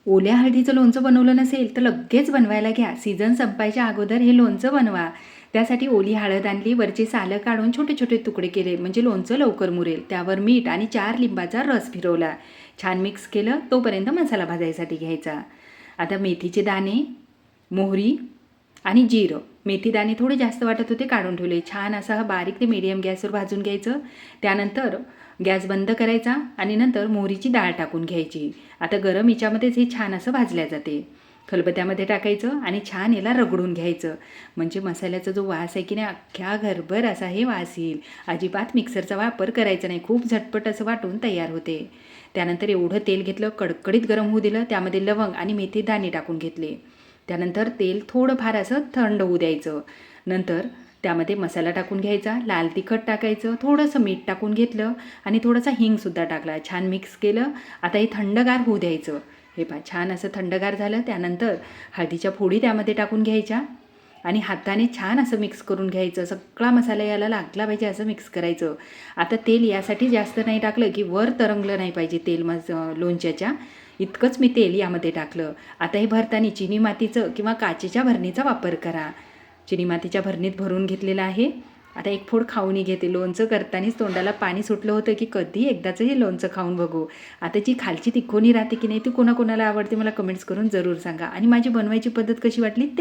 ओल्या हळदीचं लोणचं बनवलं नसेल तर लगेच बनवायला घ्या. सीझन संपायच्या अगोदर हे लोणचं बनवा. त्यासाठी ओली हळद आणली, वरचे सालं काढून छोटे छोटे तुकडे केले म्हणजे लोणचं लवकर मुरेल. त्यावर मीठ आणि 4 लिंबाचा रस फिरवला. छान मिक्स केलं. तोपर्यंत मसाला भाजायसाठी घ्यायचा. आता मेथीचे दाणे, मोहरी आणि जिरं. मेथी दाणे थोडे जास्त वाटत होते, काढून ठेवले. छान असा बारीक ते मीडियम गॅसवर भाजून घ्यायचं. त्यानंतर गॅस बंद करायचा आणि नंतर मोहरीची डाळ टाकून घ्यायची. आता गरम याच्यामध्येच हे छान असं भाजल्या जाते. खलबत्त्यामध्ये टाकायचं आणि छान याला रगडून घ्यायचं. म्हणजे मसाल्याचा जो वास आहे की नाही, अख्ख्या घरभर असा हे वास येईल. अजिबात मिक्सरचा वापर करायचा नाही. खूप झटपट असं वाटून तयार होते. त्यानंतर एवढं तेल घेतलं, कडकडीत गरम होऊ दिलं. त्यामध्ये लवंग आणि मेथी दाणे टाकून घेतले. त्यानंतर तेल थोडंफार असं थंड होऊ द्यायचं. नंतर त्यामध्ये मसाला टाकून घ्यायचा. लाल तिखट टाकायचं, थोडंसं मीठ टाकून घेतलं आणि थोडासा हिंगसुद्धा टाकला. छान मिक्स केलं. आता हे थंडगार होऊ द्यायचं. हे पहा छान असं थंडगार झालं. त्यानंतर हळदीच्या फोडी त्यामध्ये टाकून घ्यायच्या आणि हाताने छान असं मिक्स करून घ्यायचं. सगळा मसाला याला लागला पाहिजे असं मिक्स करायचं. आता तेल यासाठी जास्त नाही टाकलं की वर तरंगलं नाही पाहिजे तेल लोणच्याच्या, इतकंच मी तेल यामध्ये टाकलं. आता हे भरताना चिनी मातीचं किंवा काचेच्या भरणीचा वापर करा. चिनी मातीच्या भरणीत भरून घेतलेलं आहे. आता एक फोड खाऊनही घेते. लोणचं करतानाच तोंडाला पाणी सुटलं होतं की कधी एकदाचं हे लोणचं खाऊन बघू. आता जी खालची तिखोनी राहते की नाही ती कोणाकोणाला आवडते मला कमेंट्स करून जरूर सांगा. आणि माझी बनवायची पद्धत कशी वाटली ते